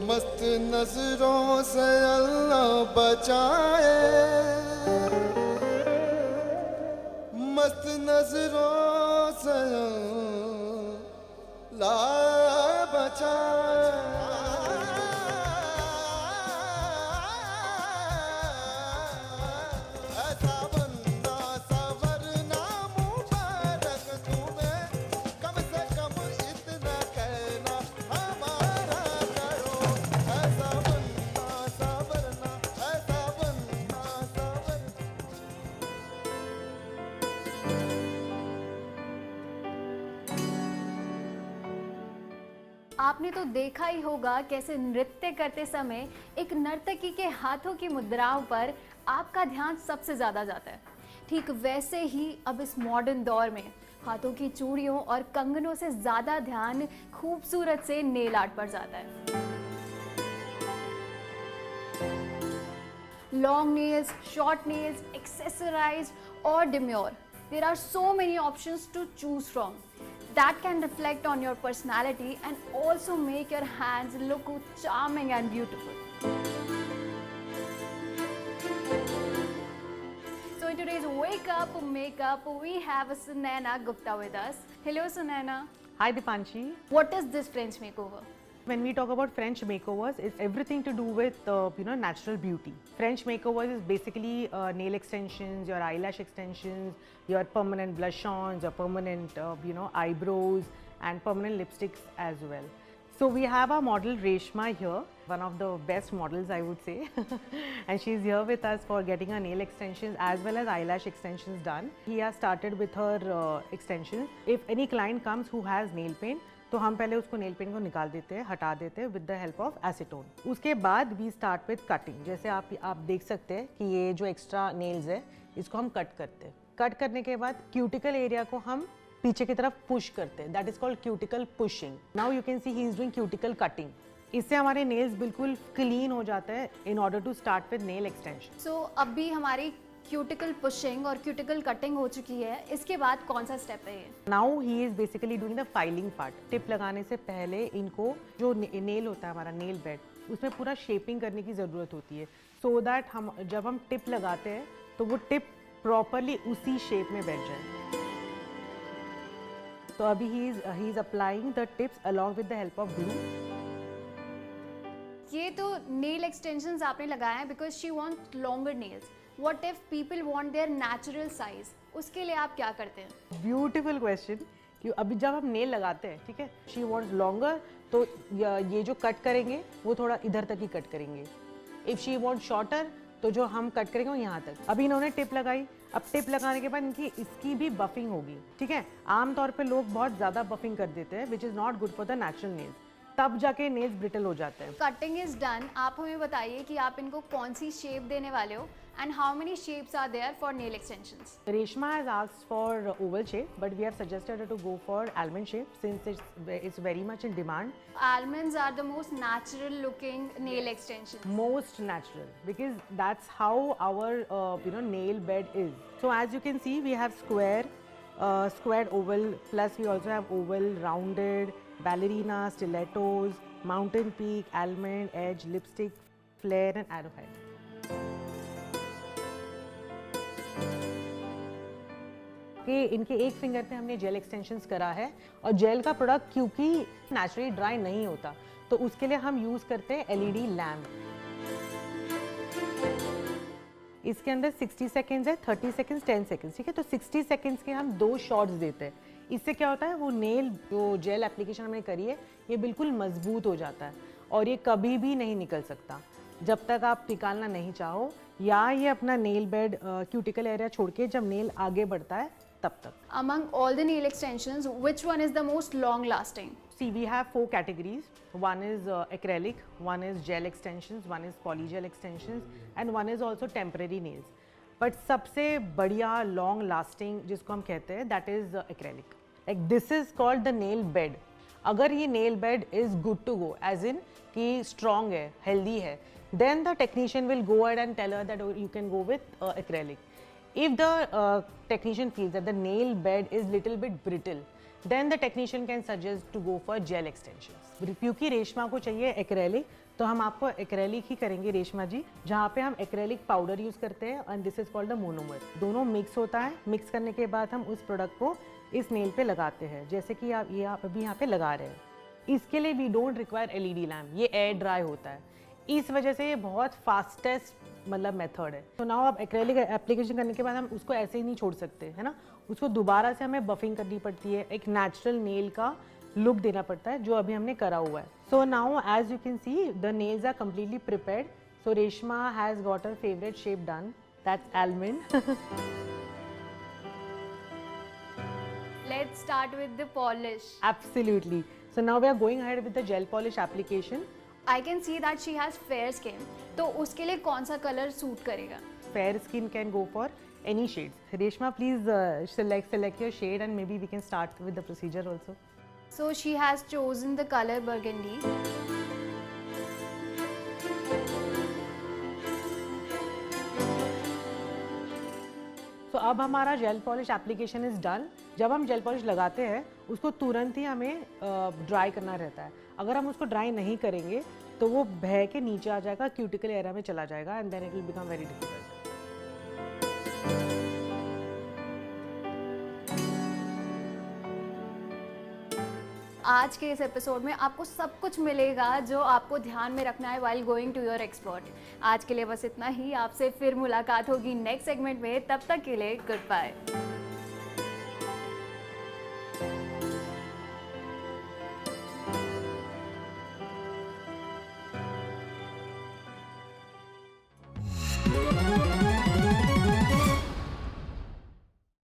मस्त नजरों से अल्लाह बचाए, मस्त नजरों से अल्लाह बचाए। आपने तो देखा ही होगा कैसे नृत्य करते समय एक नर्तकी के हाथों की मुद्राओं पर आपका ध्यान सबसे ज़्यादा जाता है। ठीक वैसे ही अब इस मॉडर्न दौर में हाथों की चूड़ियों और कंगनों से ज़्यादा ध्यान खूबसूरत से नेल आर्ट पर जाता है। लॉन्ग नेल्स, शॉर्ट नेल्स, एक्सेसराइज्ड और demure, there are so many options to choose from that can reflect on your personality and also make your hands look charming and beautiful. So in today's Wake Up Makeup, we have Sunaina Gupta with us. Hello Sunaina. Hi Dipanshi. What is this French makeover? When we talk about French makeovers, it's everything to do with natural beauty. French makeovers is basically nail extensions, your eyelash extensions, your permanent blush-ons, your permanent eyebrows, and permanent lipsticks as well. So we have our model Reshma here, one of the best models I would say, and she's here with us for getting her nail extensions as well as eyelash extensions done. He has started with her extensions. If any client comes who has nail paint, तो हम पहले उसको nail paint को निकाल देते हैं, हटा देते हैं with the help of acetone. उसके बाद वी स्टार्ट विद कटिंग। जैसे आप देख सकते हैं कि ये जो एक्स्ट्रा नेल्स है इसको हम कट करते हैं। कट करने के बाद क्यूटिकल एरिया को हम पीछे की तरफ पुश करते हैं, that is called cuticle pushing. Now you can see he is doing cuticle cutting. इससे हमारे नेल्स बिल्कुल क्लीन हो जाता है in order to start with nail extension. So अभी हमारी क्यूटिकल पुशिंग और क्यूटिकल कटिंग हो चुकी है, इसके बाद कौन सा स्टेप है ये? Now he is basically doing the filing part. Tip लगाने से पहले इनको जो नेल होता है हमारा नेल बेड, उसमें पूरा शेपिंग करने की ज़रूरत होती है सो दैट हम जब हम टिप लगाते हैं तो वो टिप प्रॉपरली उसी शेप में बैठ जाए। तो अभी he is applying the tips along with the help of glue. ये तो नेल एक्सटेंशंस आपने लगाया है because she want longer nails. What if people want their natural size? उसके लिए आप क्या करते हैं? Beautiful question. कि अभी जब हम नेल लगाते हैं, ठीक है, शी वॉन्ट्स लॉन्गर, तो ये जो कट करेंगे वो थोड़ा इधर तक ही कट करेंगे। इफ शी वॉन्ट शॉर्टर, तो जो हम कट करेंगे वो यहाँ तक। अभी इन्होंने टिप लगाई, अब टिप लगाने के बाद इसकी भी बफिंग होगी, ठीक है। आमतौर पे लोग बहुत ज़्यादा बफिंग कर देते हैं which is not good for the natural nails, तब जाके नेल्स ब्रिटल हो जाते हैं। Cutting is done. आप हमें बताइए कि आप इनको कौन सी शेप देने वाले हो and how many shapes are there for nail extensions? Reshma has asked for oval shape, but we have suggested her to go for almond shape since it's very much in demand. Almonds are the most natural looking nail extensions. Most natural, because that's how our nail bed is. So as you can see, we have squared oval, plus we also have oval, rounded, ballerina, stilettos, mountain peak, almond, edge, lipstick, flare and arrowhead. कि इनके एक finger पे हमने jail extensions करा है, और jail का product क्योंकि नेचुरली ड्राई नहीं होता तो उसके लिए हम यूज़ करते हैं एलईडी लैम्प। इसके अंदर 60 सेकेंड्स है, 30 सेकेंड्स, 10 सेकेंड्स, ठीक है। तो 60 सेकेंड्स के हम 2 शॉट्स देते हैं। इससे क्या होता है, वो नेल जो जेल एप्लीकेशन हमने करी है ये बिल्कुल मजबूत हो जाता है और ये कभी भी नहीं निकल सकता जब तक आप निकालना नहीं चाहो, या ये अपना नेल बेड क्यूटिकल एरिया छोड़ के जब नेल आगे बढ़ता है तब तक। Among all the nail extensions, which one is the most long lasting? See, we have 4 categories. One is acrylic, one is gel extensions, one is polygel extensions, and one is also temporary nails. But सबसे बढ़िया long lasting जिसको हम कहते हैं that is acrylic. Like this is called the nail bed. अगर ये nail bed is good to go, as in कि strong है, healthy है, then the technician will go ahead and tell her that you can go with acrylic. If the technician feels that the nail bed is little bit brittle, then the technician can suggest to go for gel extensions. क्योंकि रेशमा को चाहिए acrylic, तो हम आपको acrylic ही करेंगे रेशमा जी, जहाँ पे हम एक्रेलिक पाउडर यूज़ करते हैं and this is called the monomer. दोनों मिक्स होता है, मिक्स करने के बाद हम उस प्रोडक्ट को इस नेल पे लगाते हैं, जैसे कि आप अभी यहाँ पे लगा रहे हैं। इसके लिए we don't require LED lamp, ये एयर ड्राई होता है, इस वजह से ये बहुत फास्टेस्ट मतलब मेथड है। तो नाउ आप एक्रेलिक एप्लीकेशन करने के बाद हम उसको ऐसे ही नहीं छोड़ सकते, है ना, उसको दोबारा से हमें बफिंग करनी पड़ती है, एक नेचुरल नेल का लुक देना पड़ता है, जो अभी हमने करा हुआ है। So now as you can see the nails are completely prepared. So Reshma has got her favorite shape done, that's almond. Let's start with the polish. Absolutely. So now we are going ahead with the gel polish application. I can see that she has fair skin. तो उसके लिए कौन सा colour suit करेगा? Fair skin can go for any shades. Reshma, please select your shade and maybe we can start with the procedure also. So she has chosen the color burgundy. तो अब हमारा gel polish application is done. जब हम gel polish लगाते हैं उसको तुरंत ही हमें ड्राई करना रहता है। अगर हम उसको ड्राई नहीं करेंगे तो वो बह के नीचे आ जाएगा, क्यूटिकल एरिया में चला जाएगा and then it will become very difficult. आज के इस एपिसोड में आपको सब कुछ मिलेगा जो आपको ध्यान में रखना है while going to your expert. आज के लिए बस इतना ही, आपसे फिर मुलाकात होगी नेक्स्ट सेगमेंट में, तब तक के लिए गुड बाय।